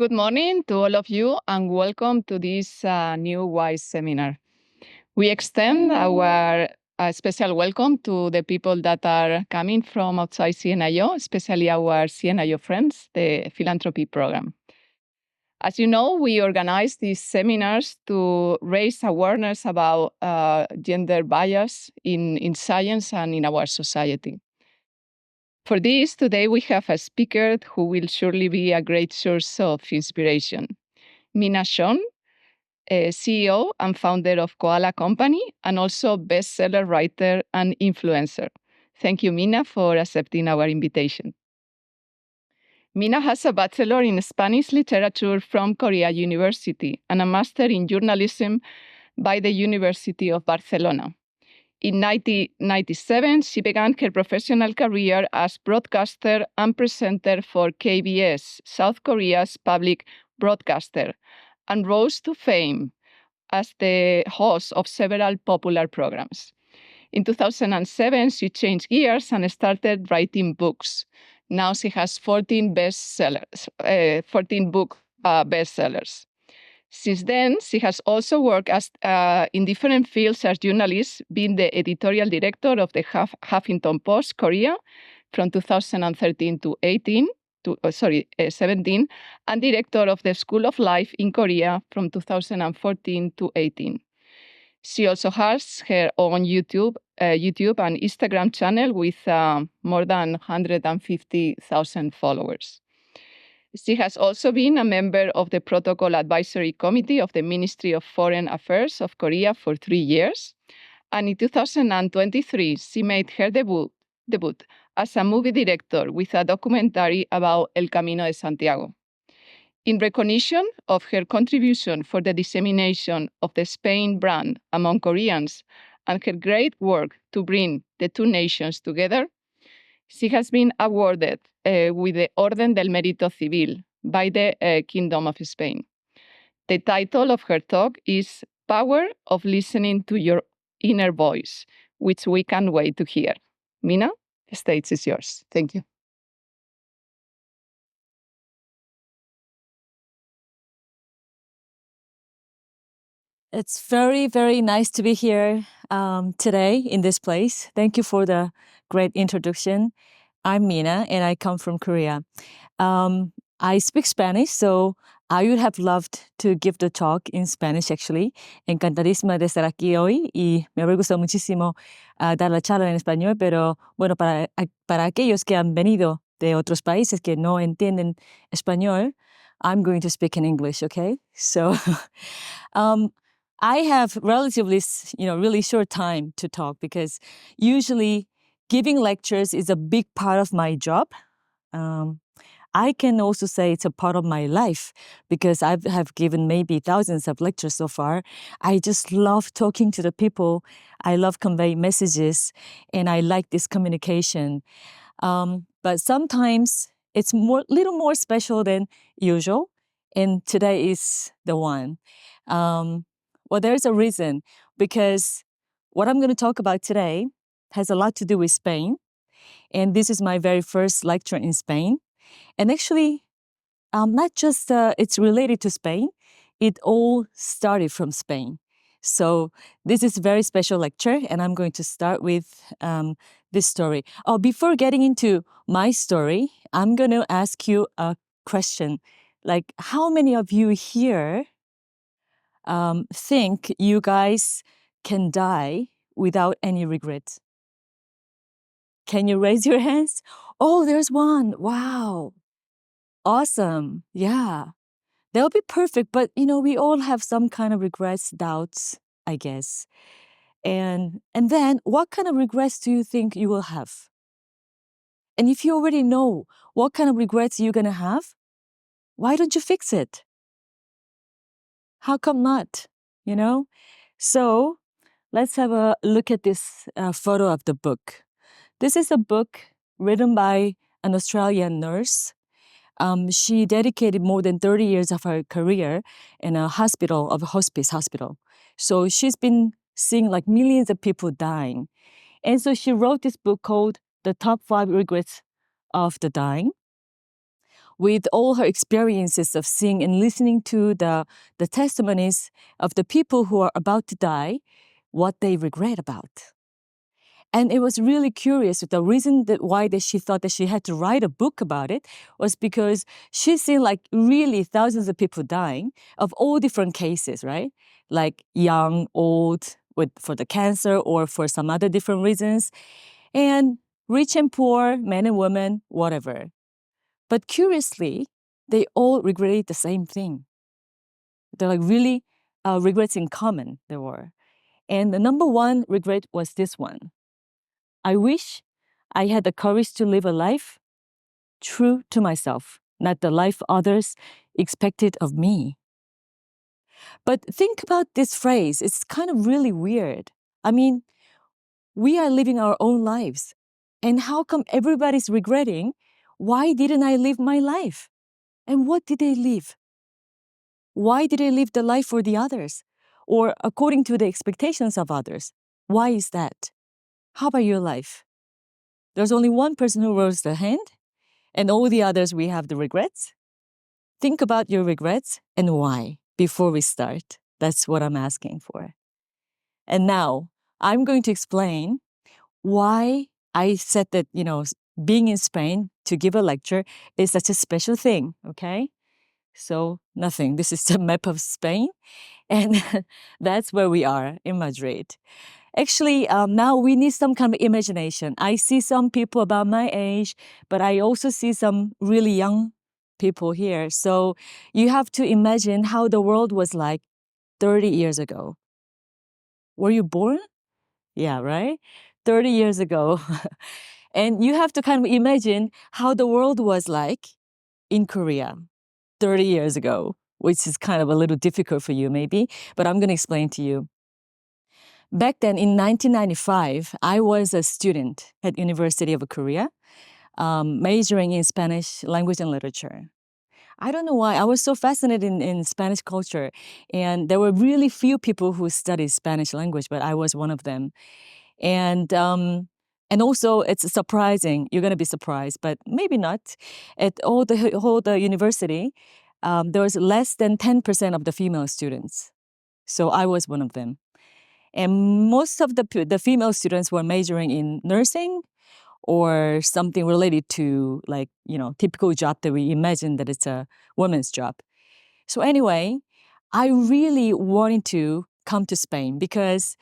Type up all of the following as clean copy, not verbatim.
Good morning to all of you, and welcome to this new WISE seminar. We extend our special welcome to the people that are coming from outside CNIO, especially our CNIO friends, the philanthropy program. As you know, we organize these seminars to raise awareness about gender bias in science and in our society. For this, today we have a speaker who will surely be a great source of inspiration. Mina Sohn, CEO and founder of Koala Company, and also bestseller writer and influencer. Thank you, Mina, for accepting our invitation. Mina has a bachelor in Spanish literature from Korea University and a master in journalism by the University of Barcelona. In 1997, she began her professional career as broadcaster and presenter for KBS, South Korea's public broadcaster, and rose to fame as the host of several popular programs. In 2007, she changed gears and started writing books. Now she has 14 book bestsellers. Since then, she has also worked in different fields as journalist, being the editorial director of the Huffington Post Korea from 2013 to 17, and director of the School of Life in Korea from 2014 to 18. She also has her own YouTube and Instagram channel with more than 150,000 followers. She has also been a member of the Protocol Advisory Committee of the Ministry of Foreign Affairs of Korea for 3 years. And in 2023, she made her debut as a movie director with a documentary about El Camino de Santiago. In recognition of her contribution for the dissemination of the Spain brand among Koreans and her great work to bring the two nations together, she has been awarded with the Orden del Mérito Civil by the Kingdom of Spain. The title of her talk is Power of Listening to Your Inner Voice, which we can't wait to hear. Mina, the stage is yours. Thank you. It's very, very nice to be here today in this place. Thank you for the great introduction. I'm Mina, and I come from Korea. I speak Spanish, so I would have loved to give the talk in Spanish, actually. Encantadísima de estar aquí hoy y me hubiera gustado muchísimo dar la charla en español, pero bueno, para aquellos que han venido de otros países que no entienden español, I'm going to speak in English, okay? So I have relatively, really short time to talk because usually giving lectures is a big part of my job. I can also say it's a part of my life because I have given maybe thousands of lectures so far. I just love talking to the people. I love conveying messages, and I like this communication. But sometimes it's little more special than usual, and today is the one. Well, there's a reason, because what I'm going to talk about today has a lot to do with Spain. And this is my very first lecture in Spain. And actually, not just it's related to Spain, it all started from Spain. So this is a very special lecture, and I'm going to start with this story. Oh, before getting into my story, I'm going to ask you a question. Like, how many of you here think you guys can die without any regret? Can you raise your hands? Oh, there's one. Wow. Awesome. Yeah. That would be perfect. But, we all have some kind of regrets, doubts, I guess. And then what kind of regrets do you think you will have? And if you already know what kind of regrets you're going to have, why don't you fix it? How come not? So let's have a look at this photo of the book. This is a book written by an Australian nurse. She dedicated more than 30 years of her career in a hospice hospital. So she's been seeing like millions of people dying. And so she wrote this book called The Top 5 Regrets of the Dying. with all her experiences of seeing and listening to the testimonies of the people who are about to die, what they regret about. And it was really curious. The reason that why that she thought that she had to write a book about it was because she's seen like really thousands of people dying of all different cases, right? Like young, old, for the cancer or for some other different reasons, and rich and poor, men and women, whatever. But curiously, they all regretted the same thing. They're like really regrets in common there were. And the number one regret was this one. I wish I had the courage to live a life true to myself, not the life others expected of me. But think about this phrase. It's kind of really weird. I mean, we are living our own lives. And how come everybody's regretting, why didn't I live my life? And what did they live? Why did they live the life for the others? Or according to the expectations of others? Why is that? How about your life? There's only one person who rose the hand, and all the others, we have the regrets. Think about your regrets and why before we start. That's what I'm asking for. And now I'm going to explain why I said that, being in Spain to give a lecture is such a special thing, okay? So nothing. This is the map of Spain, and that's where we are in Madrid. Actually, now we need some kind of imagination. I see some people about my age, but I also see some really young people here. So you have to imagine how the world was like 30 years ago. Were you born? Yeah, right? 30 years ago. And you have to kind of imagine how the world was like in Korea 30 years ago, which is kind of a little difficult for you maybe, but I'm going to explain to you. Back then in 1995, I was a student at University of Korea, majoring in Spanish language and literature. I don't know why, I was so fascinated in Spanish culture, and there were really few people who studied Spanish language, but I was one of them. And also it's surprising, you're going to be surprised, but maybe not. At all the university, there was less than 10% of the female students. So I was one of them. And most of the female students were majoring in nursing or something related to typical job that we imagine that it's a woman's job. So anyway, I really wanted to come to Spain because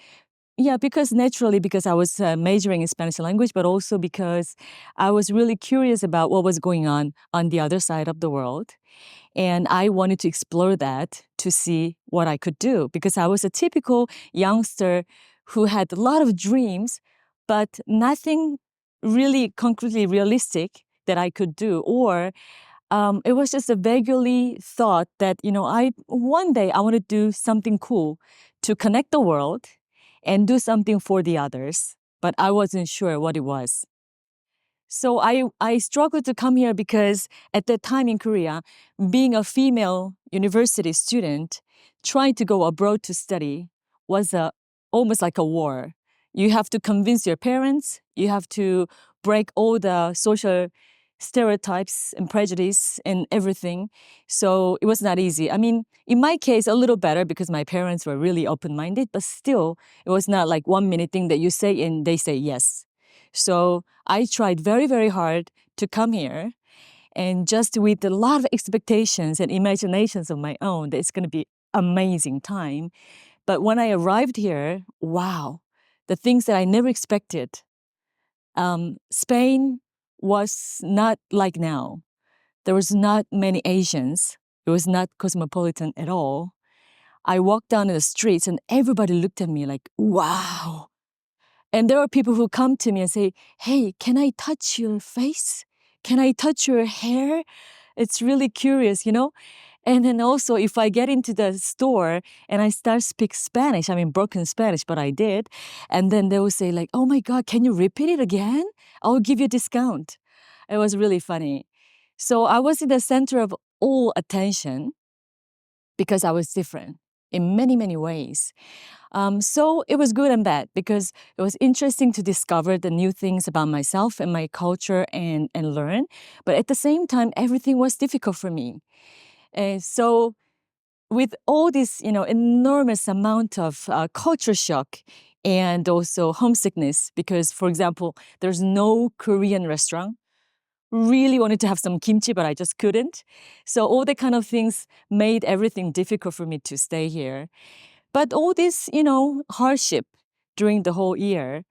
naturally, because I was majoring in Spanish language, but also because I was really curious about what was going on the other side of the world. And I wanted to explore that to see what I could do, because I was a typical youngster who had a lot of dreams, but nothing really concretely realistic that I could do. Or it was just a vaguely thought that, one day I want to do something cool to connect the world and do something for the others, but I wasn't sure what it was. So I struggled to come here because at that time in Korea, being a female university student, trying to go abroad to study was almost like a war. You have to convince your parents, you have to break all the social stereotypes and prejudice and everything. So it was not easy. I mean, in my case, a little better because my parents were really open-minded, but still, it was not like 1 minute thing that you say and they say yes. So I tried very, very hard to come here, and just with a lot of expectations and imaginations of my own that it's going to be amazing time. But when I arrived here, wow, the things that I never expected. Spain was not like now. There was not many Asians. It was not cosmopolitan at all. I walked down in the streets and everybody looked at me like, wow. And there are people who come to me and say, hey, can I touch your face? Can I touch your hair? It's really curious, And then also, if I get into the store and I start speak Spanish, I mean, broken Spanish, but I did. And then they will say like, oh my God, can you repeat it again? I'll give you a discount. It was really funny. So I was in the center of all attention because I was different. in many, many ways. So it was good and bad because it was interesting to discover the new things about myself and my culture and learn. But at the same time, everything was difficult for me. And so with all this, enormous amount of culture shock and also homesickness, because, for example, there's no Korean restaurant. Really wanted to have some kimchi, but I just couldn't. So all the kind of things made everything difficult for me to stay here. But all this, hardship during the whole year,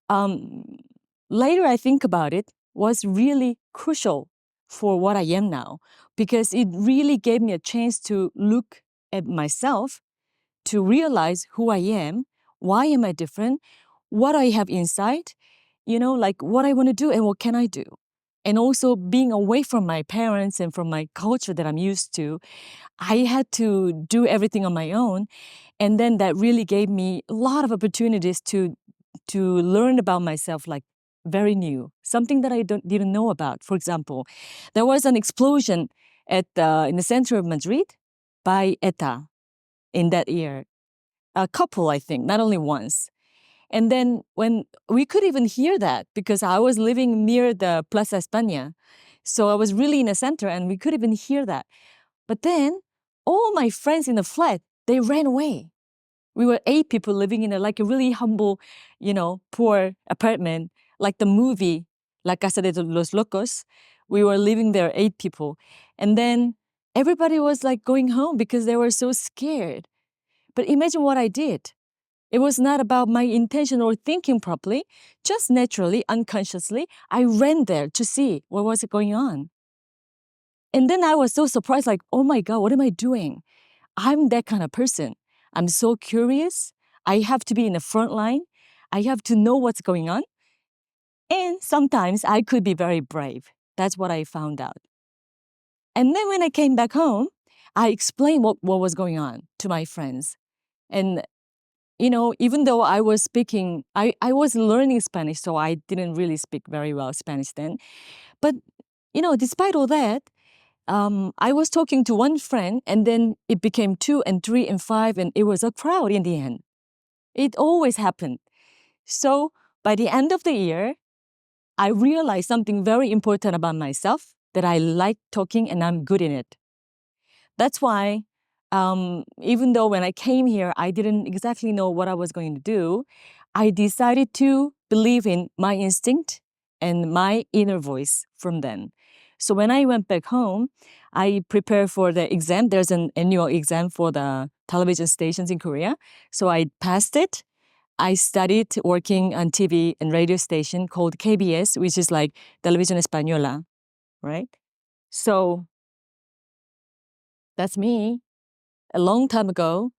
um, later I think about it, was really crucial for what I am now, because it really gave me a chance to look at myself, to realize who I am, why am I different, what I have inside, like what I want to do and what can I do. And also being away from my parents and from my culture that I'm used to, I had to do everything on my own. And then that really gave me a lot of opportunities to learn about myself, like very new, something that I didn't know about. For example, there was an explosion in the center of Madrid by ETA in that year. A couple, I think, not only once. And then when we could even hear that because I was living near the Plaza España. So I was really in the center and we could even hear that. But then all my friends in the flat, they ran away. We were 8 people living in like a really humble, poor apartment, like the movie La Casa de los Locos. We were living there, 8 people. And then everybody was like going home because they were so scared. But imagine what I did. It was not about my intention or thinking properly. Just naturally, unconsciously, I ran there to see what was going on. And then I was so surprised, like, oh my God, what am I doing? I'm that kind of person. I'm so curious. I have to be in the front line. I have to know what's going on. And sometimes I could be very brave. That's what I found out. And then when I came back home, I explained what was going on to my friends. And even though I was speaking, I was learning Spanish, so I didn't really speak very well Spanish then. But, despite all that, I was talking to one friend and then it became 2 and 3 and 5 and it was a crowd in the end. It always happened. So by the end of the year, I realized something very important about myself, that I like talking and I'm good in it. That's why, even though when I came here, I didn't exactly know what I was going to do, I decided to believe in my instinct and my inner voice from then. So when I went back home, I prepared for the exam. There's an annual exam for the television stations in Korea. So I passed it. I studied working on TV and radio station called KBS, which is like Televisión Española, right? So that's me a long time ago.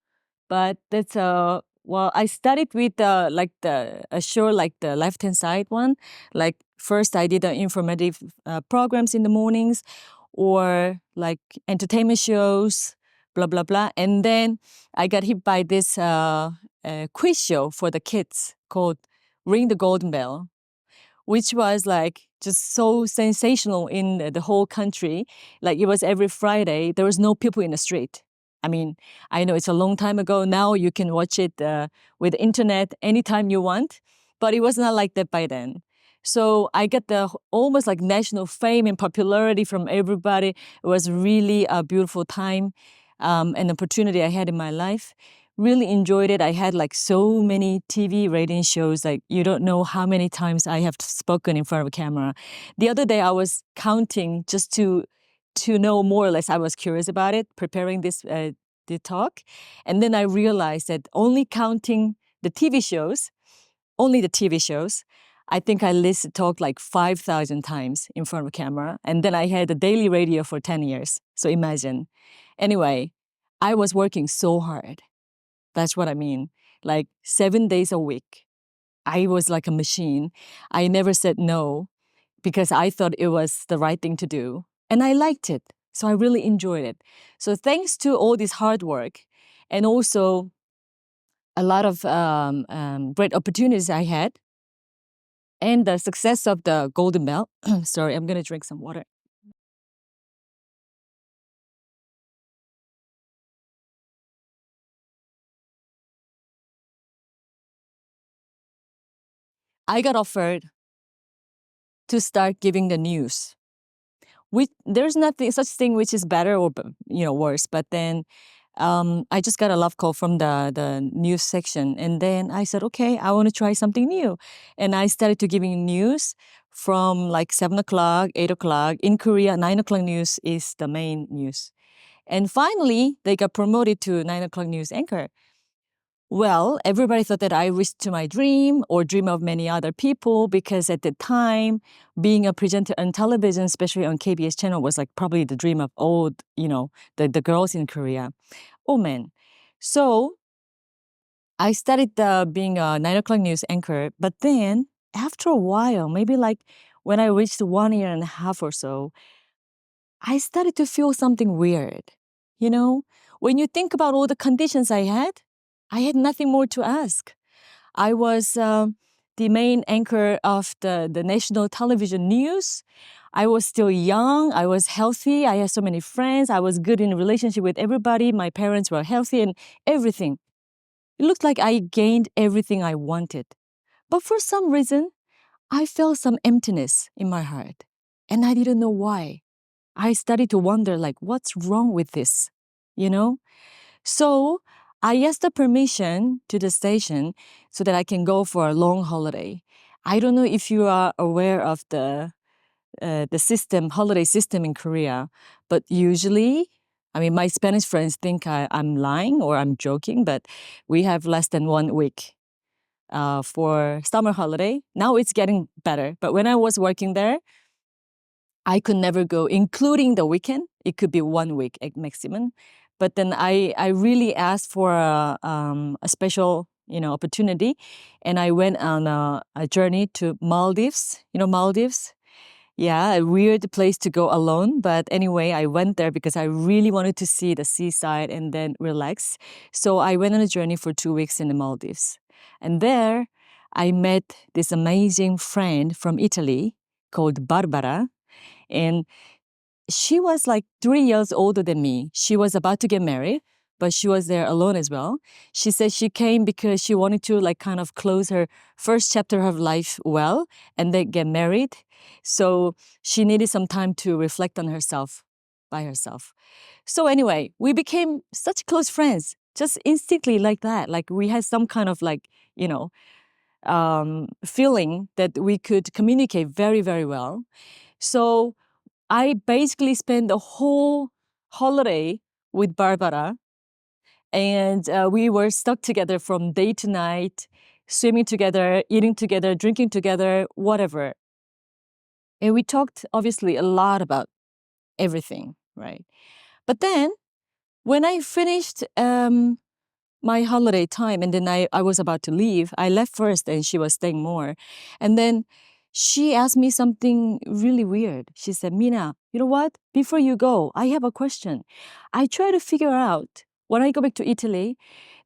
But that's I studied with like the show like the left-hand side one. Like first I did the informative programs in the mornings, or like entertainment shows, blah blah blah. And then I got hit by this quiz show for the kids called Ring the Golden Bell, which was like just so sensational in the whole country. Like it was every Friday. There was no people in the street. I mean, I know it's a long time ago. Now you can watch it with the internet anytime you want, but it was not like that by then. So I got the almost like national fame and popularity from everybody. It was really a beautiful time, an opportunity I had in my life. Really enjoyed it. I had like so many TV rating shows, like you don't know how many times I have spoken in front of a camera. The other day I was counting just to know more or less. I was curious about it, preparing this the talk. And then I realized that only counting the TV shows, only the TV shows, I think I talked like 5,000 times in front of a camera. And then I had the daily radio for 10 years. So imagine. Anyway, I was working so hard. That's what I mean. Like 7 days a week. I was like a machine. I never said no because I thought it was the right thing to do. And I liked it. So I really enjoyed it. So thanks to all this hard work and also a lot of great opportunities I had and the success of the Golden Bell. Sorry, I'm going to drink some water. I got offered to start giving the news. There's nothing such thing which is better or worse. But then I just got a love call from the news section, and then I said, okay, I want to try something new, and I started to giving news from like 7 o'clock, 8 o'clock in Korea. 9 o'clock news is the main news, and finally they got promoted to 9 o'clock news anchor. Well, everybody thought that I wished to my dream or dream of many other people, because at the time, being a presenter on television, especially on KBS channel, was like probably the dream of all, the girls in Korea. Oh man. So I started being a 9 o'clock news anchor, but then after a while, maybe like when I reached 1 year and a half or so, I started to feel something weird. You know, when you think about all the conditions I had nothing more to ask. I was the main anchor of the national television news. I was still young. I was healthy. I had so many friends. I was good in a relationship with everybody. My parents were healthy and everything. It looked like I gained everything I wanted. But for some reason, I felt some emptiness in my heart. And I didn't know why. I started to wonder, like, what's wrong with this? You know? So I asked the permission to the station so that I can go for a long holiday. I don't know if you are aware of the system, holiday system in Korea, but usually, I mean, my Spanish friends think I'm lying or I'm joking, but we have less than 1 week for summer holiday. Now it's getting better, but when I was working there, I could never go, including the weekend. It could be 1 week at maximum. But then I really asked for a special opportunity, and I went on a journey to Maldives. You know Maldives? Yeah, a weird place to go alone. But anyway, I went there because I really wanted to see the seaside and then relax. So I went on a journey for 2 weeks in the Maldives. And there I met this amazing friend from Italy called Barbara. And she was like 3 years older than me. She was about to get married, but she was there alone as well. She said she came because she wanted to like kind of close her first chapter of life well and then get married. So she needed some time to reflect on herself by herself. So anyway, we became such close friends, just instantly like that. Like we had some kind of like, feeling that we could communicate very, very well. So I basically spent the whole holiday with Barbara, and we were stuck together from day to night, swimming together, eating together, drinking together, whatever. And we talked obviously a lot about everything, right? But then when I finished my holiday time and then I was about to leave, I left first and she was staying more. And then she asked me something really weird. She said, Mina, you know what? Before you go, I have a question. I try to figure out when I go back to Italy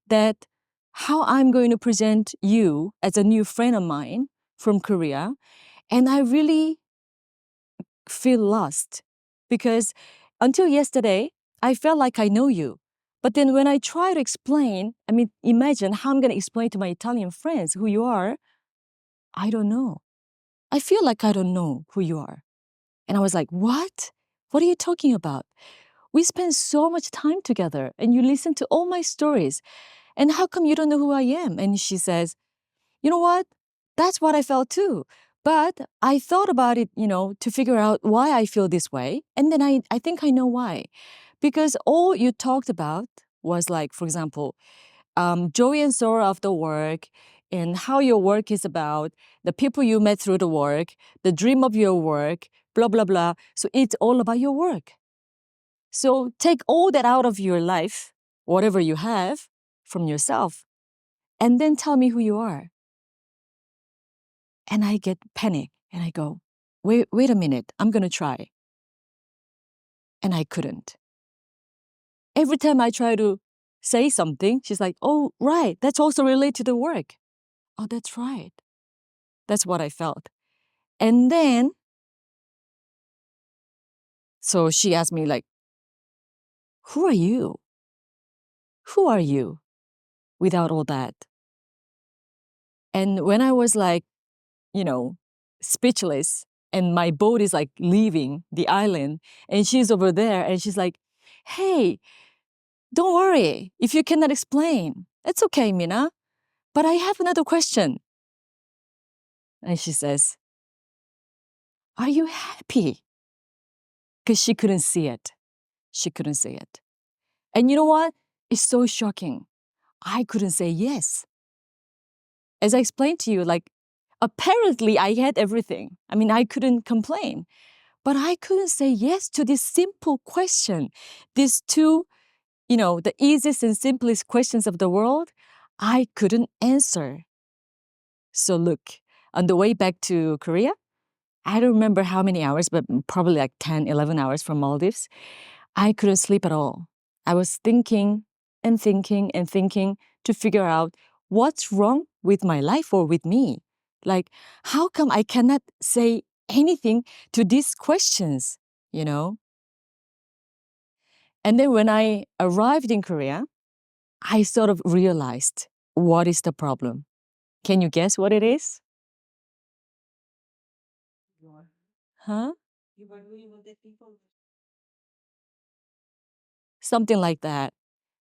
that how I'm going to present you as a new friend of mine from Korea. And I really feel lost because until yesterday, I felt like I know you. But then when I try to explain, I mean, imagine how I'm going to explain to my Italian friends who you are. I don't know. I feel like I don't know who you are. And I was like, what? What are you talking about? We spend so much time together and you listen to all my stories. And how come you don't know who I am? And she says, you know what? That's what I felt too. But I thought about it, to figure out why I feel this way. And then I think I know why. Because all you talked about was like, for example, joy and sorrow of the work and how your work is about, the people you met through the work, the dream of your work, blah, blah, blah. So it's all about your work. So take all that out of your life, whatever you have from yourself, and then tell me who you are. And I get panic and I go, wait a minute, I'm going to try. And I couldn't. Every time I try to say something, she's like, oh, right, that's also related to the work. Oh, that's right. That's what I felt. And then, so she asked me like, who are you? Who are you without all that? And when I was like, speechless, and my boat is like leaving the island, and she's over there, and she's like, "Hey, don't worry if you cannot explain. It's okay, Mina, but I have another question." And she says, "Are you happy?" Because she couldn't see it. She couldn't see it. And you know what? It's so shocking. I couldn't say yes. As I explained to you, like, apparently I had everything. I mean, I couldn't complain, but I couldn't say yes to this simple question. These two, the easiest and simplest questions of the world, I couldn't answer. So look, on the way back to Korea, I don't remember how many hours, but probably like 10, 11 hours from Maldives. I couldn't sleep at all. I was thinking and thinking and thinking to figure out what's wrong with my life or with me. Like, how come I cannot say anything to these questions, you know? And then when I arrived in Korea, I sort of realized what is the problem. Can you guess what it is? Huh? Something like that.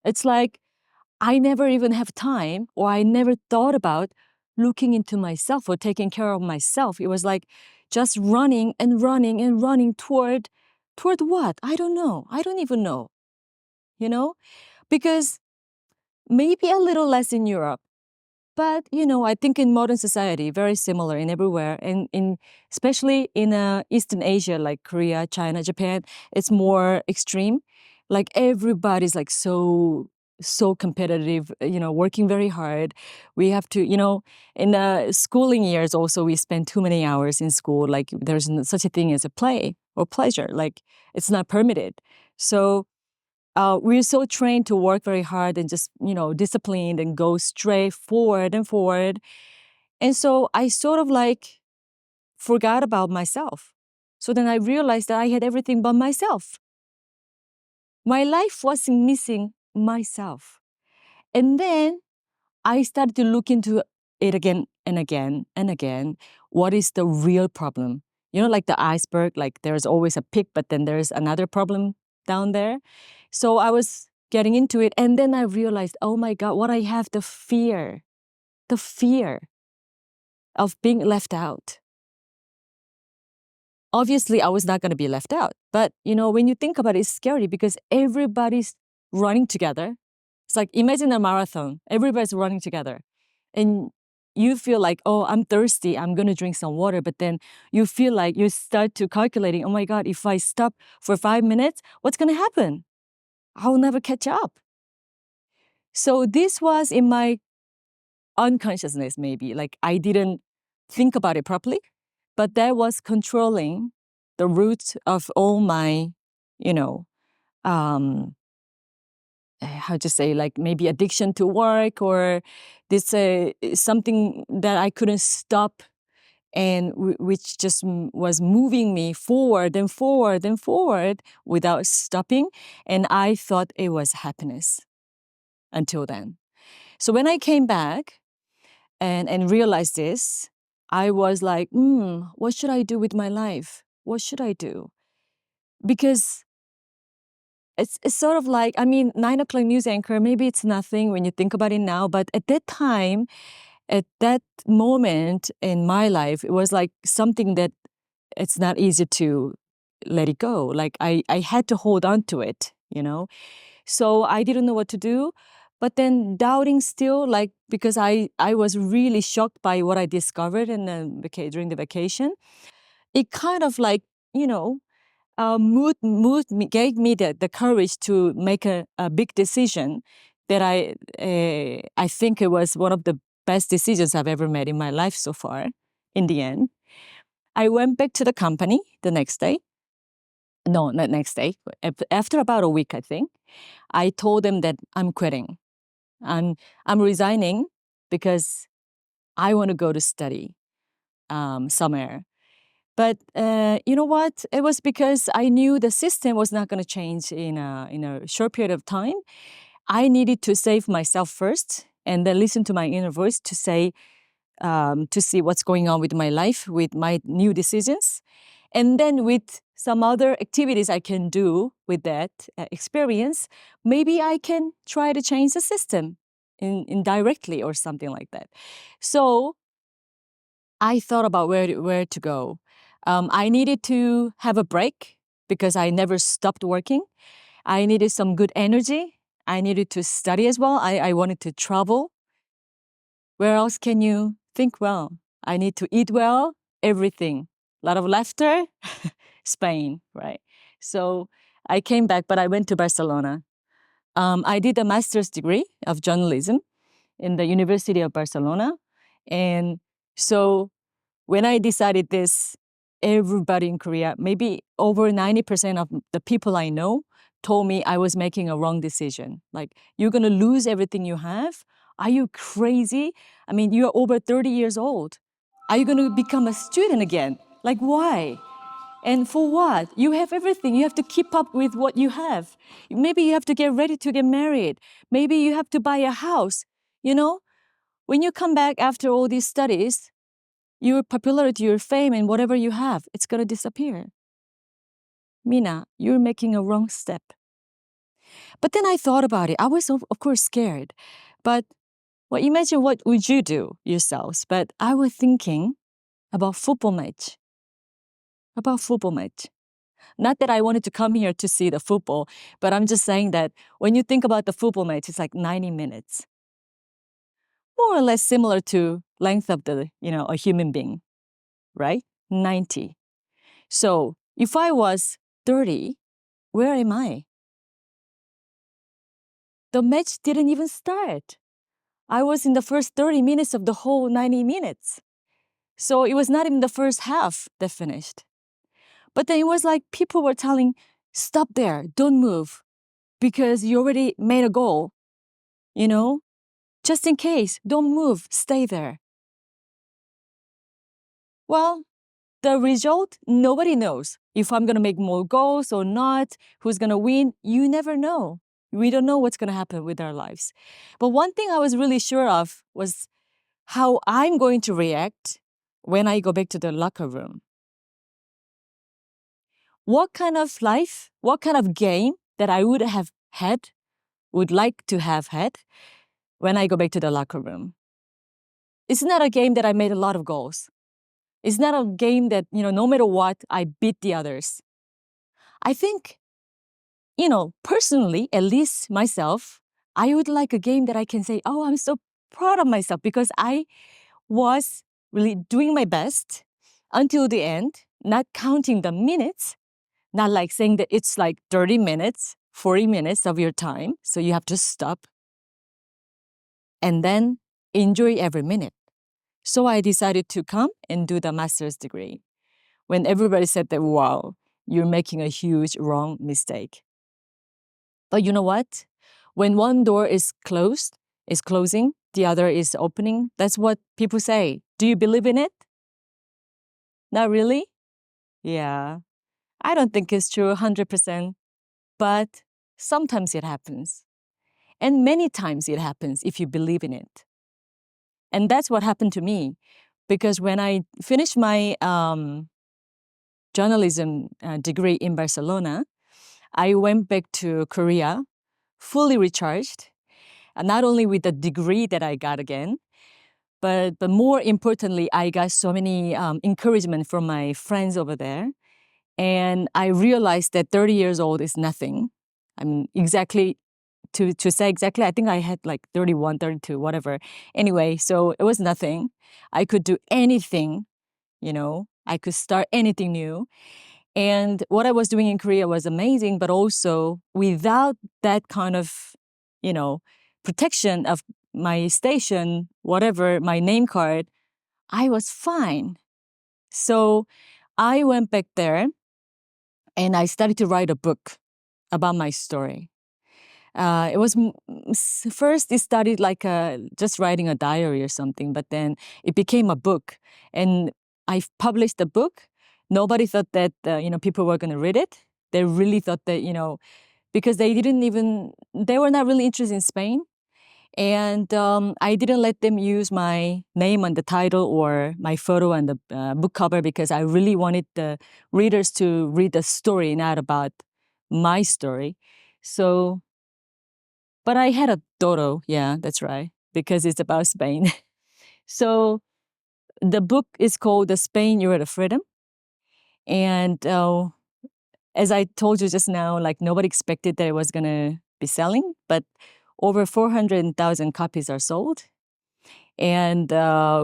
It's like I never even have time, or I never thought about looking into myself or taking care of myself. It was like just running and running and running toward what? I don't know. I don't even know. Because maybe a little less in Europe. But, I think in modern society, very similar in everywhere. And especially in Eastern Asia, like Korea, China, Japan, it's more extreme. Like everybody's like so competitive, working very hard. We have to, in the schooling years also, we spend too many hours in school. Like there's such a thing as a play or pleasure. Like it's not permitted. So we're so trained to work very hard and just, disciplined and go straight forward and forward. And so I sort of like forgot about myself. So then I realized that I had everything but myself. My life was missing myself. And then I started to look into it again and again and again. What is the real problem? Like the iceberg, like there's always a peak, but then there's another problem down there. So I was getting into it. And then I realized, oh my God, what I have, the fear of being left out. Obviously, I was not going to be left out. But, when you think about it, it's scary because everybody's running together. It's like, imagine a marathon. Everybody's running together. And you feel like, oh, I'm thirsty. I'm going to drink some water. But then you feel like you start to calculating, oh my God, if I stop for 5 minutes, what's going to happen? I'll never catch up. So this was in my unconsciousness, maybe. Like I didn't think about it properly, but that was controlling the root of all my, um, how to say, like maybe addiction to work or this something that I couldn't stop and which just was moving me forward and forward and forward without stopping. And I thought it was happiness until then. So when I came back and realized this, I was like, what should I do with my life? What should I do? Because it's sort of like, 9 o'clock news anchor, maybe it's nothing when you think about it now, but at that time, at that moment in my life, it was like something that it's not easy to let it go. Like I had to hold on to it, So I didn't know what to do. But then doubting still, like, because I was really shocked by what I discovered during the vacation. It kind of like, moved me, gave me the courage to make a big decision that I think it was one of the best decisions I've ever made in my life so far, in the end. I went back to the company the next day. No, not next day. After about a week, I think, I told them that I'm quitting. I'm resigning because I want to go to study somewhere. But you know what? It was because I knew the system was not going to change in a short period of time. I needed to save myself first and then listen to my inner voice to say, to see what's going on with my life, with my new decisions. And then with some other activities I can do with that experience, maybe I can try to change the system indirectly or something like that. So I thought about where to go. I needed to have a break because I never stopped working. I needed some good energy. I needed to study as well. I wanted to travel. Where else can you think well? I need to eat well, everything. A lot of laughter, Spain, right? So I came back, but I went to Barcelona. I did a master's degree of journalism in the University of Barcelona. And so when I decided this, everybody in Korea, maybe over 90% of the people I know, told me I was making a wrong decision. Like, you're going to lose everything you have? Are you crazy? I mean, you're over 30 years old. Are you going to become a student again? Like, why? And for what? You have everything. You have to keep up with what you have. Maybe you have to get ready to get married. Maybe you have to buy a house. You know, when you come back after all these studies, your popularity, your fame, and whatever you have, it's going to disappear. Mina, you're making a wrong step. But then I thought about it. I was, of course, scared. But well, imagine what would you do yourselves. But I was thinking about football match. About football match. Not that I wanted to come here to see the football, but I'm just saying that when you think about the football match, it's like 90 minutes. More or less similar to length of the, a human being, right? 90. So if I was 30, where am I? The match didn't even start. I was in the first 30 minutes of the whole 90 minutes. So it was not even the first half that finished. But then it was like people were telling, stop there, don't move, because you already made a goal, just in case, don't move, stay there. Well, the result, nobody knows. If I'm going to make more goals or not, who's going to win, you never know. We don't know what's going to happen with our lives. But one thing I was really sure of was how I'm going to react when I go back to the locker room. What kind of life, what kind of game that I would like to have had when I go back to the locker room. It's not a game that I made a lot of goals. It's not a game that, no matter what, I beat the others. I think, personally, at least myself, I would like a game that I can say, oh, I'm so proud of myself because I was really doing my best until the end, not counting the minutes, not like saying that it's like 30 minutes, 40 minutes of your time, so you have to stop and then enjoy every minute. So I decided to come and do the master's degree when everybody said that, wow, you're making a huge wrong mistake. But you know what? When one door is closing, the other is opening. That's what people say. Do you believe in it? Not really? Yeah. I don't think it's true 100%, but sometimes it happens. And many times it happens if you believe in it. And that's what happened to me. Because when I finished my journalism degree in Barcelona, I went back to Korea fully recharged, not only with the degree that I got again, but more importantly, I got so many encouragement from my friends over there. And I realized that 30 years old is nothing. I mean, exactly, to say exactly, I think I had like 31, 32, whatever. Anyway, so it was nothing. I could do anything, I could start anything new. And what I was doing in Korea was amazing, but also without that kind of, protection of my station, whatever, my name card, I was fine. So I went back there and I started to write a book about my story. It was first it started like just writing a diary or something, but then it became a book, and I published the book. Nobody thought that people were going to read it. They really thought that because they were not really interested in Spain, And I didn't let them use my name on the title or my photo on the book cover because I really wanted the readers to read the story, not about my story. So, but I had a Toro. Yeah, that's right, because it's about Spain. So the book is called The Spain You Are the Freedom. And as I told you just now, like nobody expected that it was going to be selling, but over 400,000 copies are sold. And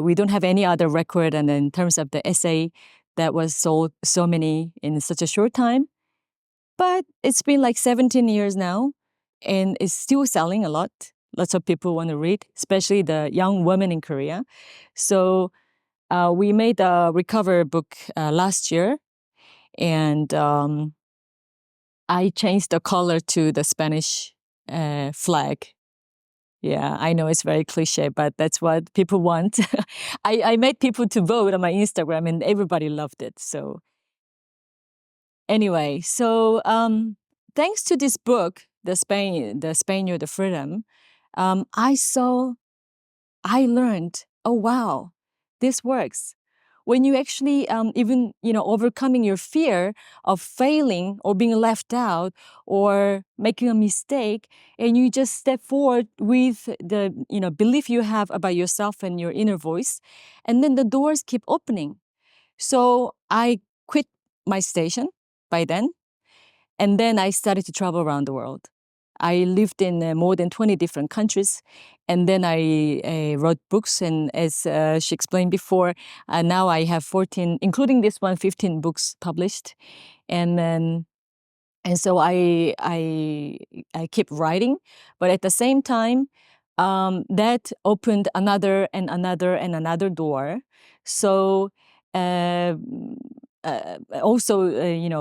we don't have any other record. And in terms of the essay that was sold so many in such a short time. But it's been like 17 years now, and it's still selling a lot. Lots of people want to read, especially the young women in Korea. So we made a recover book last year, and I changed the color to the Spanish flag. Yeah, I know it's very cliche, but that's what people want. I made people to vote on my Instagram, and everybody loved it. So anyway, so thanks to this book, the Spaniard, the Freedom, I saw, I learned, oh wow, this works. When you actually even overcoming your fear of failing or being left out or making a mistake, and you just step forward with the belief you have about yourself and your inner voice, and then the doors keep opening. So I quit my station by then, and then I started to travel around the world. I lived in more than 20 different countries. And then I wrote books. And as she explained before, now I have 14, including this one, 15 books published. And then so I keep writing, but at the same time, that opened another and another and another door. So uh, also,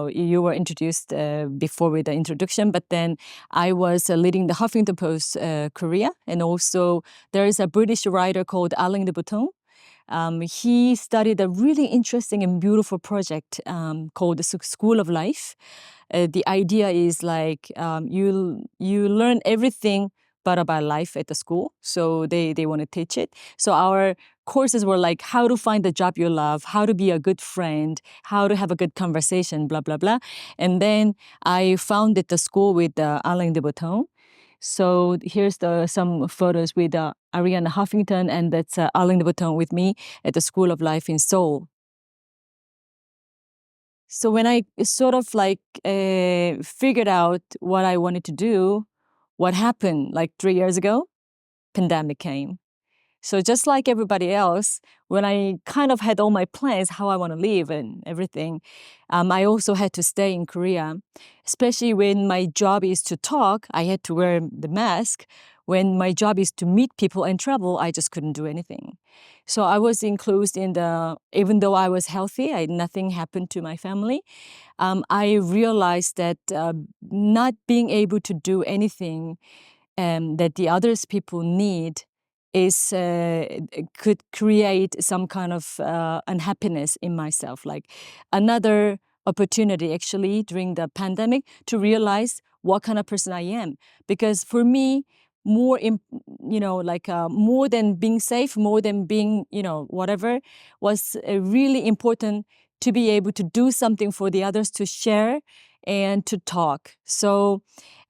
you were introduced before with the introduction, but then I was leading the Huffington Post Korea, and also there is a British writer called Alain de Botton. He started a really interesting and beautiful project called the School of Life. The idea is like you learn everything but about life at the school. So they want to teach it. So our courses were like how to find the job you love, how to be a good friend, how to have a good conversation, blah, blah, blah. And then I founded the school with Alain de Botton. So here's some photos with Ariana Huffington, and that's Alain de Botton with me at the School of Life in Seoul. So when I sort of like figured out what I wanted to do, what happened like 3 years ago? Pandemic came. So just like everybody else, when I kind of had all my plans, how I want to live and everything, I also had to stay in Korea, especially when my job is to talk, I had to wear the mask. When my job is to meet people and travel, I just couldn't do anything. So I was enclosed in even though I was healthy, nothing happened to my family. I realized that not being able to do anything that the others people need is could create some kind of unhappiness in myself, like another opportunity actually during the pandemic to realize what kind of person I am. Because for me, more than being safe, more than being whatever, was really important to be able to do something for the others, to share and to talk. So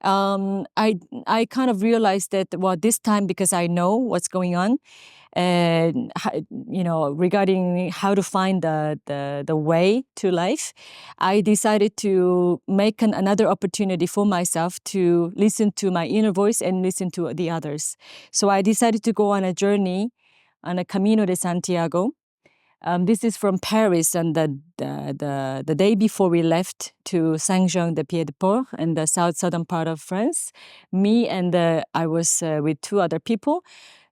I kind of realized that, well, this time, because I know what's going on, and regarding how to find the way to life, I decided to make another opportunity for myself to listen to my inner voice and listen to the others. So I decided to go on a journey, on a Camino de Santiago. This is from Paris, and the day before we left to Saint-Jean-de-Pied-de-Port in the southern part of France, me and I was with two other people.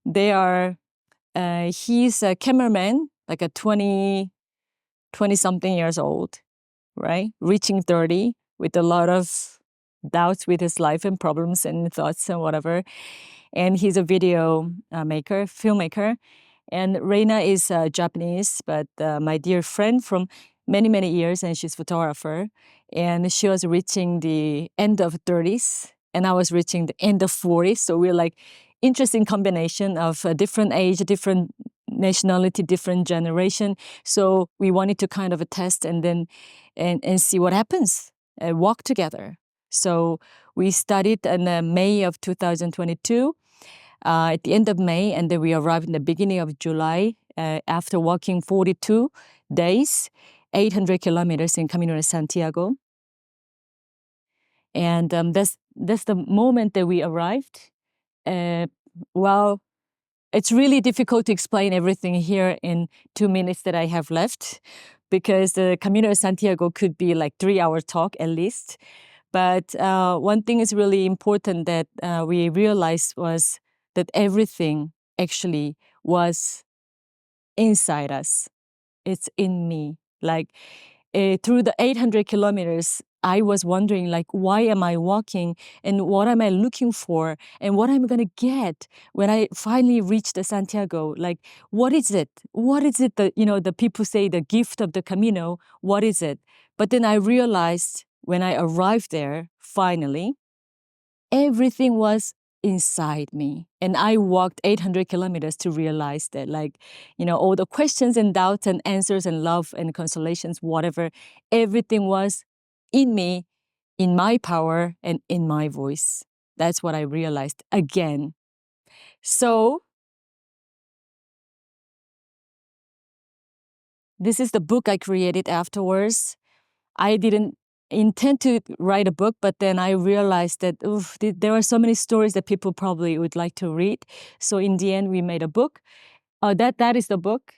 They are, he's a cameraman, like a 20-something years old, right? Reaching 30 with a lot of doubts with his life and problems and thoughts and whatever. And he's a video filmmaker. And Reina is Japanese, but my dear friend from many, many years, and she's a photographer. And she was reaching the end of 30s, and I was reaching the end of 40s. So we're like interesting combination of a different age, different nationality, different generation. So we wanted to kind of test and then and see what happens, walk together. So we started in May of 2022, at the end of May, and then we arrived in the beginning of July after walking 42 days, 800 kilometers in Camino de Santiago. And that's the moment that we arrived. Well, it's really difficult to explain everything here in 2 minutes that I have left, because the Camino de Santiago could be like 3-hour talk at least. But one thing is really important that we realized was that everything actually was inside us. It's in me. Like through the 800 kilometers, I was wondering, like, why am I walking and what am I looking for and what I'm going to get when I finally reach the Santiago? Like, what is it? What is it that, the people say the gift of the Camino? What is it? But then I realized when I arrived there, finally, everything was inside me. And I walked 800 kilometers to realize that, like, all the questions and doubts and answers and love and consolations, whatever, everything was in me, in my power, and in my voice. That's what I realized again. So this is the book I created afterwards. I didn't intend to write a book, but then I realized that there are so many stories that people probably would like to read. So in the end, we made a book. That is the book,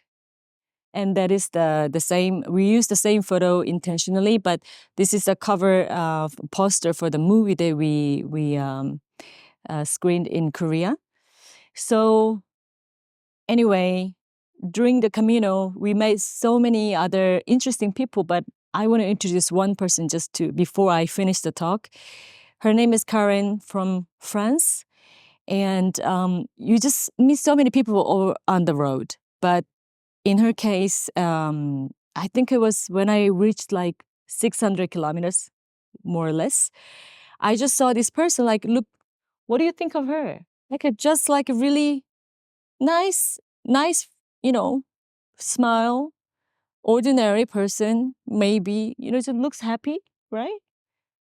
and that is the same. We used the same photo intentionally, but this is a cover poster for the movie that we screened in Korea. So anyway, during the Camino, we met so many other interesting people, but I want to introduce one person before I finish the talk. Her name is Karen from France. And you just meet so many people all on the road. But in her case, I think it was when I reached like 600 kilometers, more or less. I just saw this person, like, look, what do you think of her? Just like a really nice, smile, ordinary person, maybe, just looks happy, right?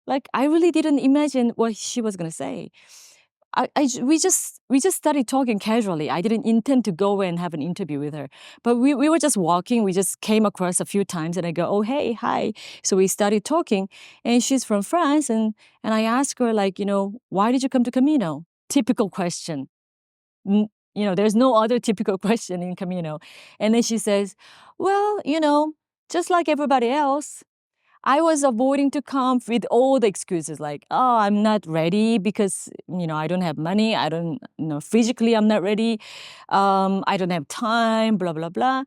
Like, I really didn't imagine what she was gonna say. We just started talking casually. I didn't intend to go and have an interview with her, but we were just walking. We just came across a few times, and I go, "Oh, hey, hi." So we started talking, and she's from France, and I asked her, like, why did you come to Camino? Typical question. There's no other typical question in Camino. And then she says, well, just like everybody else, I was avoiding to come with all the excuses like, oh, I'm not ready because, I don't have money. I don't, physically I'm not ready. I don't have time, blah, blah, blah.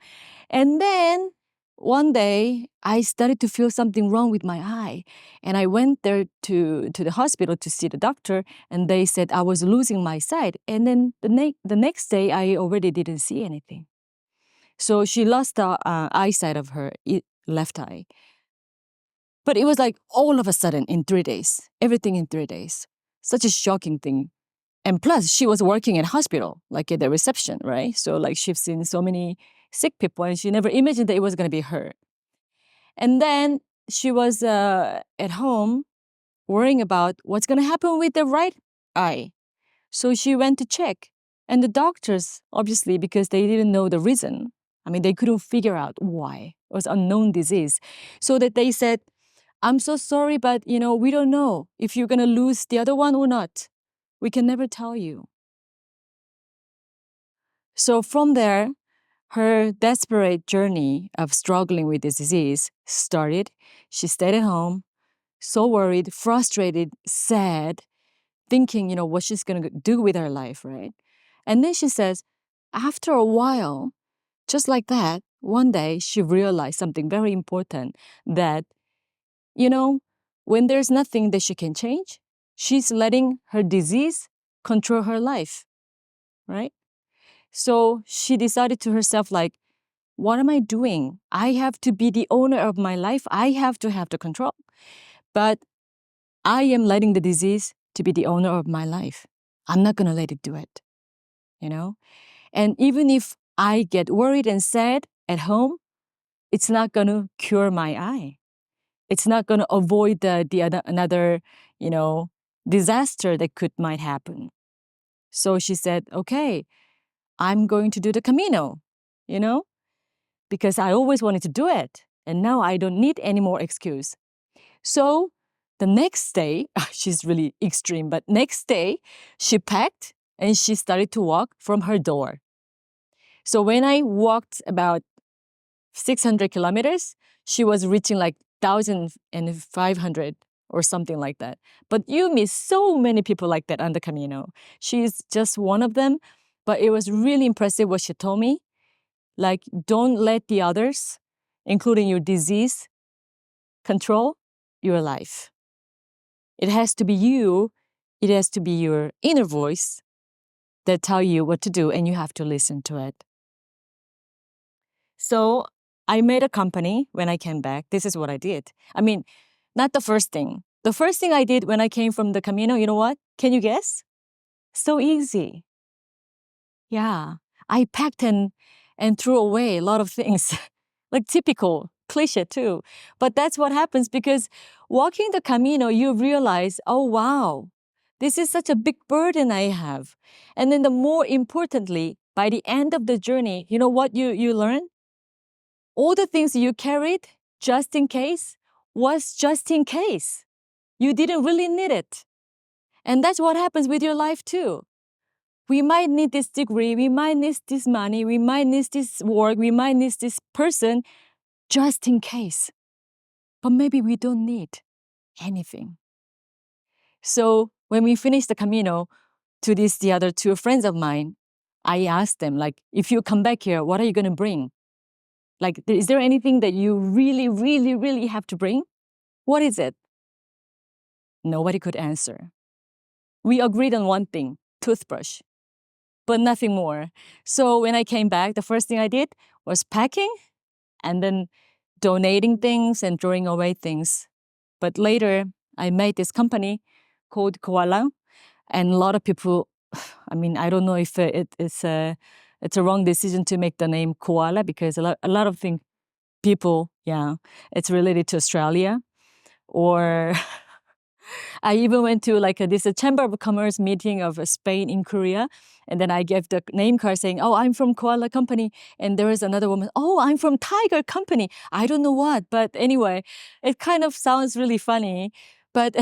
And then one day I started to feel something wrong with my eye. And I went there to the hospital to see the doctor, and they said I was losing my sight. And then the next day I already didn't see anything. So she lost the eyesight of her left eye. But it was like all of a sudden in 3 days, everything in 3 days. Such a shocking thing. And plus, she was working at hospital, like at the reception, right? So like she's seen so many sick people, and she never imagined that it was going to be her. And then she was at home worrying about what's going to happen with the right eye. So she went to check. And the doctors, obviously, because they didn't know the reason, they couldn't figure out why. It was unknown disease. So that they said, I'm so sorry, but we don't know if you're gonna lose the other one or not. We can never tell you. So from there, her desperate journey of struggling with this disease started. She stayed at home, so worried, frustrated, sad, thinking, what she's gonna do with her life, right? And then she says, after a while, just like that, one day she realized something very important, that when there's nothing that she can change, she's letting her disease control her life, right? So she decided to herself, like, what am I doing? I have to be the owner of my life. I have to have the control. But I am letting the disease to be the owner of my life. I'm not going to let it do it. you know? And even if I get worried and sad at home, it's not going to cure my eye. It's not going to avoid another, disaster that might happen. So she said, okay, I'm going to do the Camino, you know, because I always wanted to do it. And now I don't need any more excuse. So the next day, she's really extreme, but next day she packed and she started to walk from her door. So when I walked about 600 kilometers, she was reaching like 1,500 or something like that. But you meet so many people like that on the Camino. She's just one of them, but it was really impressive what she told me. Like, don't let the others, including your disease, control your life. It has to be you. It has to be your inner voice that tell you what to do, and you have to listen to it. So I made a company when I came back. This is what I did. I mean, not the first thing. The first thing I did when I came from the Camino, you know what? Can you guess? So easy. Yeah. I packed and threw away a lot of things. Like typical cliche too. But that's what happens because walking the Camino, you realize, oh wow, this is such a big burden I have. And then the more importantly, by the end of the journey, you know what you learn? All the things you carried just in case was just in case. You didn't really need it. And that's what happens with your life too. We might need this degree, we might need this money, we might need this work, we might need this person just in case. But maybe we don't need anything. So when we finished the Camino, to the other two friends of mine, I asked them, like, if you come back here, what are you going to bring? Like, is there anything that you really, really, really have to bring? What is it? Nobody could answer. We agreed on one thing, toothbrush, but nothing more. So when I came back, the first thing I did was packing and then donating things and throwing away things. But later, I made this company called Koala, and a lot of people, I mean, I don't know if it's a wrong decision to make the name Koala because a lot of people, yeah, it's related to Australia. Or I even went to like this Chamber of Commerce meeting of Spain in Korea. And then I gave the name card saying, oh, I'm from Koala Company. And there is another woman, oh, I'm from Tiger Company. I don't know what. But anyway, it kind of sounds really funny. But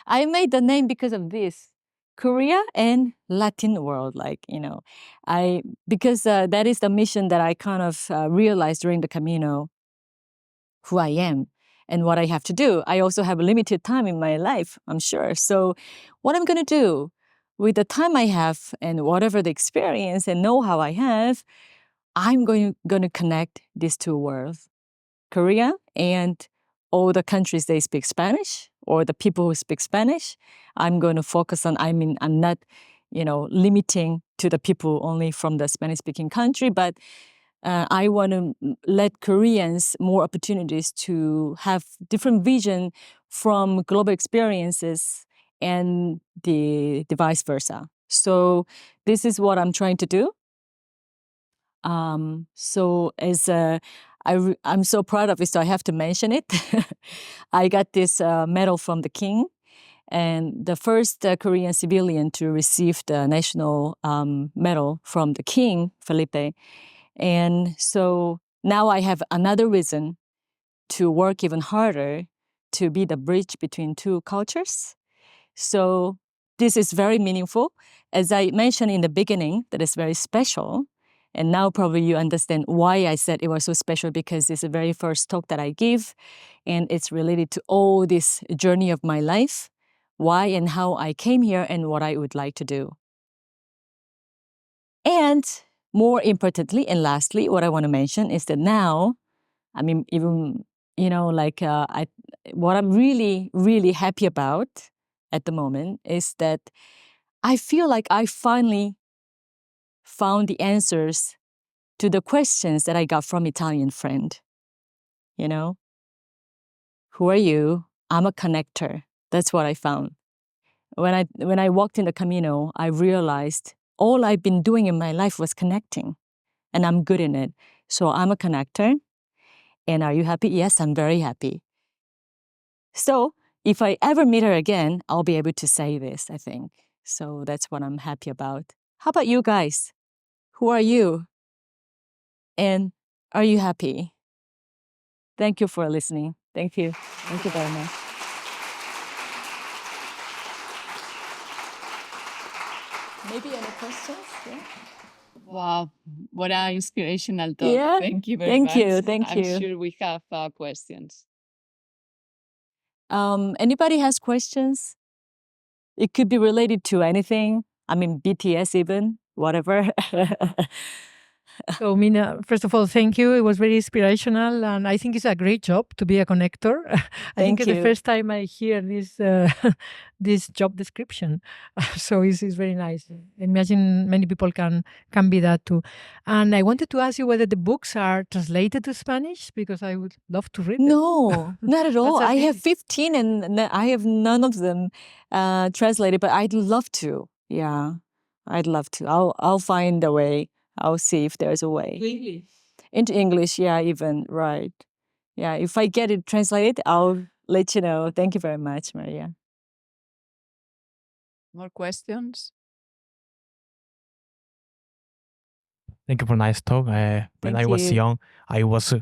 I made the name because of this. Korea and Latin world, like, because that is the mission that I kind of realized during the Camino, who I am and what I have to do. I also have limited time in my life, I'm sure. So what I'm going to do with the time I have and whatever the experience and know-how I have, I'm going to connect these two worlds, Korea and all the countries they speak Spanish or the people who speak Spanish. I'm going to focus on, I'm not, limiting to the people only from the Spanish-speaking country, but I want to let Koreans more opportunities to have different vision from global experiences and the vice versa. So this is what I'm trying to do. So as I'm so proud of it, so I have to mention it. I got this medal from the king, and the first Korean civilian to receive the national medal from the king, Felipe. And so now I have another reason to work even harder to be the bridge between two cultures. So this is very meaningful. As I mentioned in the beginning, that is very special. And now probably you understand why I said it was so special, because it's the very first talk that I give. And it's related to all this journey of my life, why and how I came here and what I would like to do. And more importantly, and lastly, what I want to mention is that now, I mean, even, what I'm really, really happy about at the moment is that I feel like I finally found the answers to the questions that I got from Italian friend. You know, who are you? I'm a connector. That's what I found. When I walked in the Camino, I realized all I've been doing in my life was connecting, and I'm good in it. So I'm a connector. And are you happy? Yes, I'm very happy. So if I ever meet her again, I'll be able to say this, I think. So that's what I'm happy about. How about you guys? Who are you? And are you happy? Thank you for listening. Thank you. Thank you very much. Maybe any questions? Yeah. Wow, what an inspirational talk. Yeah. Thank you very Thank much. you. Thank I'm you. sure we have questions. Anybody has questions? It could be related to anything. I mean, BTS even, whatever. So, Mina, first of all, thank you. It was very inspirational, and I think it's a great job to be a connector. I think Thank it's the you. first time I hear this this job description, so it's very nice. Imagine many people can be that too. And I wanted to ask you whether the books are translated to Spanish, because I would love to read them. No, not at all. That's a I have pity. 15 and I have none of them translated, but I'd love to. Yeah, I'd love to. I'll find a way. I'll see if there's a way. English. Into English, yeah, even, right. Yeah, if I get it translated, I'll let you know. Thank you very much, Maria. More questions? Thank you for nice talk. When Thank I was you. young, I was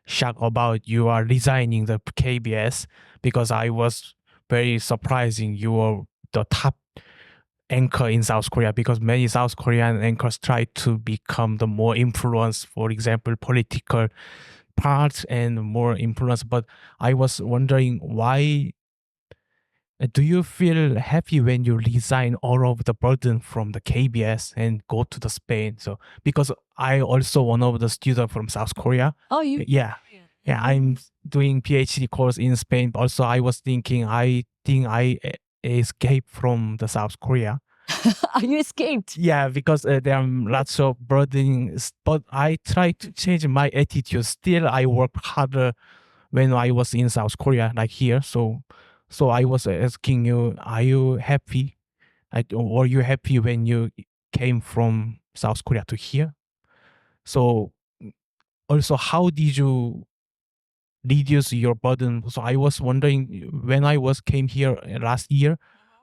shocked about you are resigning the KBS because I was very surprising you were the top anchor in South Korea because many South Korean anchors try to become the more influence, for example, political parts and more influence. But I was wondering why do you feel happy when you resign all of the burden from the KBS and go to the Spain? So because I also one of the student from South Korea. Oh, you? Yeah. Yeah, I'm doing PhD course in Spain. Also, I was thinking I think I escaped from the South Korea. You escaped. Yeah, because there are lots of burden, but I try to change my attitude. Still, I work harder when I was in South Korea, like here. So I was asking you, are you happy? Were you happy when you came from South Korea to here? So also, how did you reduce your burden? So I was wondering when I was came here last year,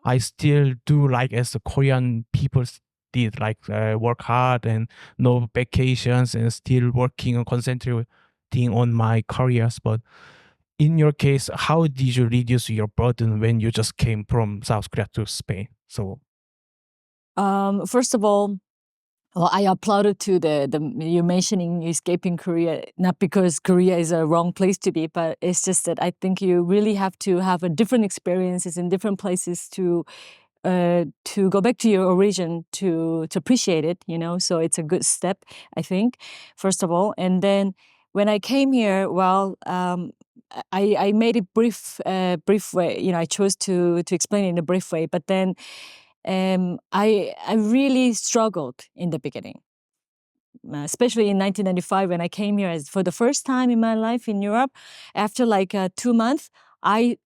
I still do like as the Korean people did, like work hard and no vacations and still working and concentrating on my careers. But in your case, how did you reduce your burden when you just came from South Korea to Spain? So First of all, well, I applauded to the you mentioning escaping Korea, not because Korea is a wrong place to be, but it's just that I think you really have to have a different experiences in different places to go back to your origin to appreciate it. You know, so it's a good step, I think. First of all, and then when I came here, well, I made it brief way. You know, I chose to explain it in a brief way, but then I really struggled in the beginning, especially in 1995 when I came here for the first time in my life in Europe. After like 2 months, I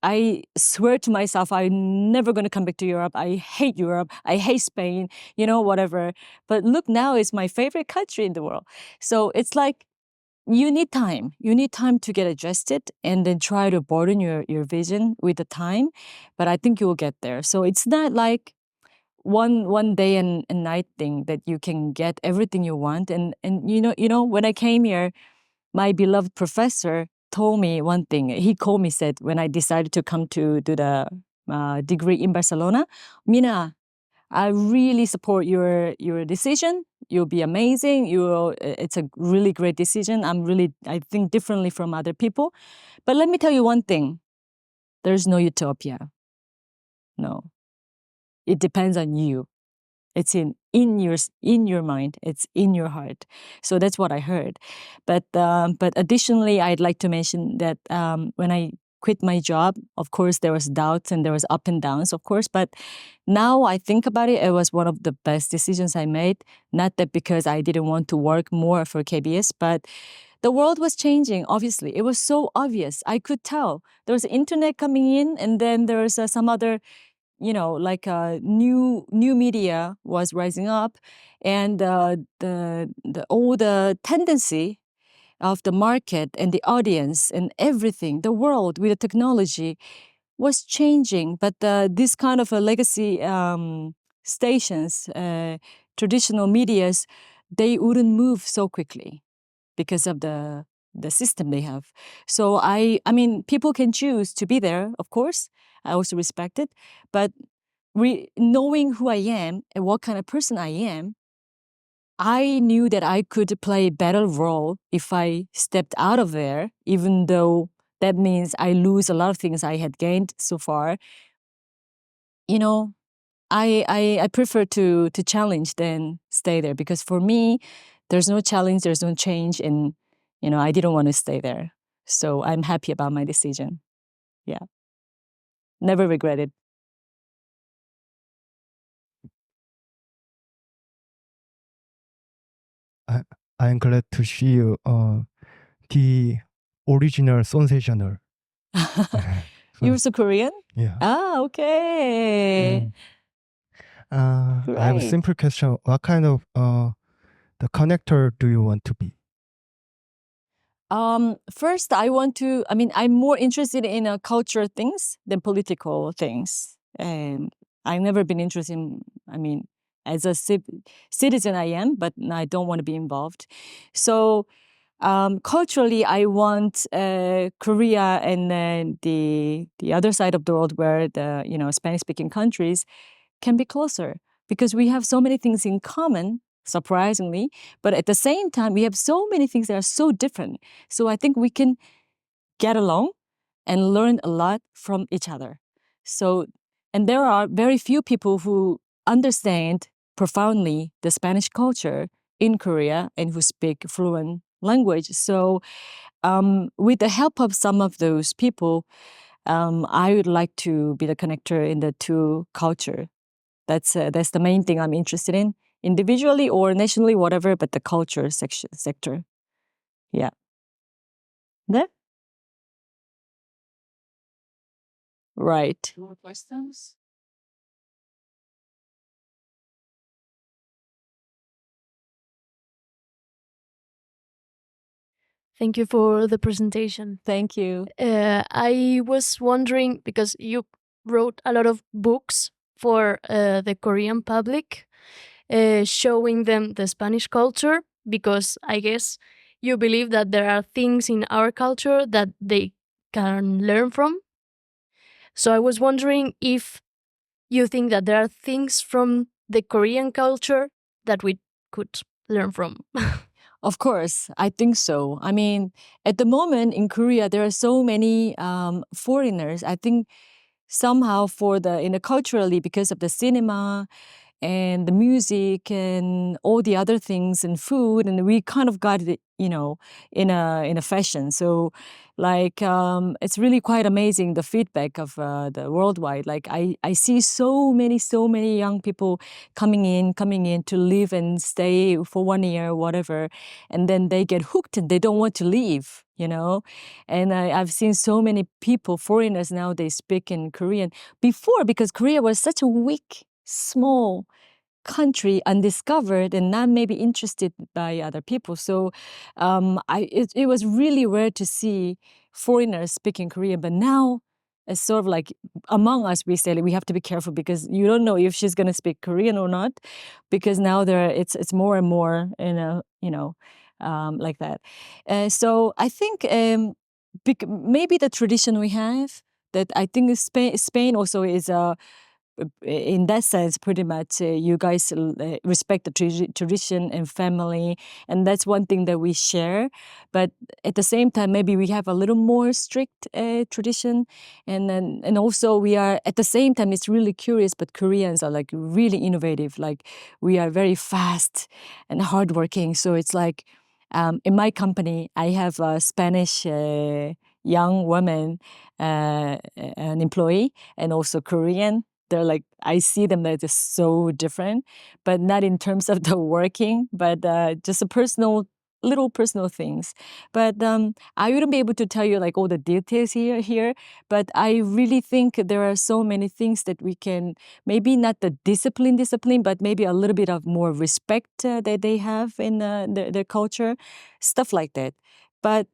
swear to myself I'm never going to come back to Europe. I hate Europe. I hate Spain. You know, whatever. But look, now it's my favorite country in the world. So it's like you need time. You need time to get adjusted and then try to broaden your vision with the time. But I think you will get there. So it's not like one day and night thing that you can get everything you want. And you know, when I came here, my beloved professor told me one thing. He called me, said, when I decided to come to do the degree in Barcelona, Mina, I really support your decision. You'll be amazing. It's a really great decision. I think differently from other people. But let me tell you one thing. There's no utopia. No. It depends on you. It's in your mind. It's in your heart. So that's what I heard. But additionally, I'd like to mention that when I quit my job, of course there was doubts and there was up and downs, of course. But now I think about it, it was one of the best decisions I made. Not that because I didn't want to work more for KBS, but the world was changing. Obviously, it was so obvious. I could tell there was internet coming in, and then there was some other like new media was rising up, and the all the tendency of the market and the audience and everything, the world with the technology was changing. But this kind of a legacy stations, traditional medias, they wouldn't move so quickly because of the system they have. So I mean, people can choose to be there, of course. I also respect it, but knowing who I am and what kind of person I am, I knew that I could play a better role if I stepped out of there, even though that means I lose a lot of things I had gained so far. You know, I prefer to challenge than stay there, because for me, there's no challenge, there's no change, and I didn't want to stay there. So I'm happy about my decision. Yeah, never regret it. I'm glad to see you. The original sensational. You're also Korean? Yeah. Ah, okay. I have a Right. simple question. What kind of the connector do you want to be? First, I'm more interested in cultural things than political things. And I've never been interested as a citizen I am, but I don't want to be involved. So culturally, I want Korea and then the other side of the world, where the Spanish-speaking countries can be closer, because we have so many things in common, surprisingly, but at the same time, we have so many things that are so different. So I think we can get along and learn a lot from each other. So, and there are very few people who understand profoundly the Spanish culture in Korea and who speak fluent language. So, with the help of some of those people, I would like to be the connector in the two culture. That's the main thing I'm interested in, individually or nationally, whatever. But the culture sector, yeah. That right. More questions? Thank you for the presentation. Thank you. I was wondering, because you wrote a lot of books for the Korean public, showing them the Spanish culture, because I guess you believe that there are things in our culture that they can learn from. So I was wondering if you think that there are things from the Korean culture that we could learn from. Of course, I think so. I mean, at the moment in Korea, there are so many foreigners. I think somehow culturally, because of the cinema and the music and all the other things and food, and we kind of got it, in a fashion. So, like, it's really quite amazing, the feedback of the worldwide. Like, I see so many young people coming in to live and stay for 1 year, whatever, and then they get hooked and they don't want to leave. And I've seen so many people, foreigners now, they speak in Korean. Before, because Korea was such a weak, small country, undiscovered, and not maybe interested by other people. So it was really rare to see foreigners speaking Korean. But now it's sort of like, among us, we say, like, we have to be careful, because you don't know if she's going to speak Korean or not, because now it's more and more like that. So I think maybe the tradition we have, that I think Spain also is in that sense, pretty much you guys respect the tradition and family, and that's one thing that we share. But at the same time, maybe we have a little more strict tradition, and also we are, at the same time, it's really curious. But Koreans are like really innovative. Like, we are very fast and hardworking. So it's like, in my company, I have a Spanish young woman, an employee, and also Korean. They're like, I see them, they're just so different, but not in terms of the working, but just a personal little personal things. But I wouldn't be able to tell you like all the details here. But I really think there are so many things that we can, maybe not the discipline, but maybe a little bit of more respect that they have in their culture, stuff like that. But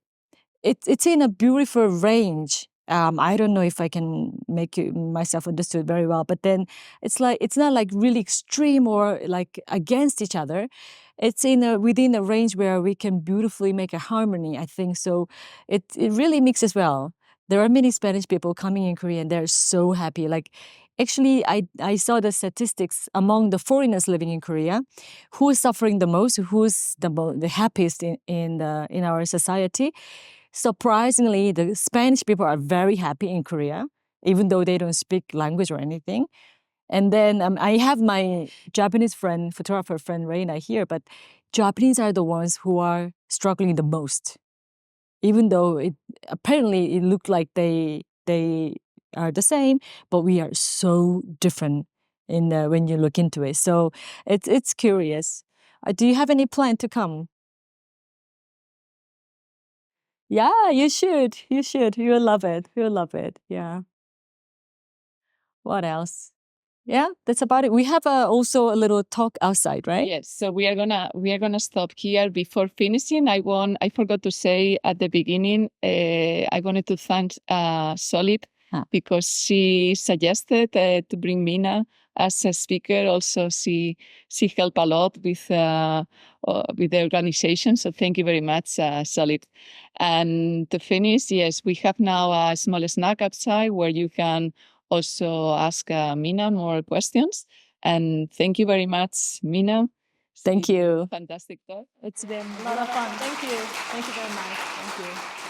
it's in a beautiful range. I don't know if I can make myself understood very well, but then it's not like really extreme or like against each other. It's within a range where we can beautifully make a harmony, I think. So it really mixes well. There are many Spanish people coming in Korea and they're so happy. Like, actually, I saw the statistics among the foreigners living in Korea, who is suffering the most, who's the happiest in our society. Surprisingly, the Spanish people are very happy in Korea, even though they don't speak language or anything. And then I have my Japanese friend, photographer friend Reina here, but Japanese are the ones who are struggling the most. Even though apparently it looked like they are the same, but we are so different in when you look into it. So it's curious. Do you have any plan to come? Yeah, you should. You should. You'll love it. You'll love it. Yeah. What else? Yeah, that's about it. We have also a little talk outside, right? Yes. So we are gonna stop here before finishing. I forgot to say at the beginning. I wanted to thank Solid because she suggested to bring Mina as a speaker. Also, she helped a lot with the organization. So thank you very much, Solid. And to finish, yes, we have now a small snack outside where you can also ask Mina more questions. And thank you very much, Mina. Thank you. Fantastic talk. It's been a lot of fun. Thank you. Thank you very much. Thank you.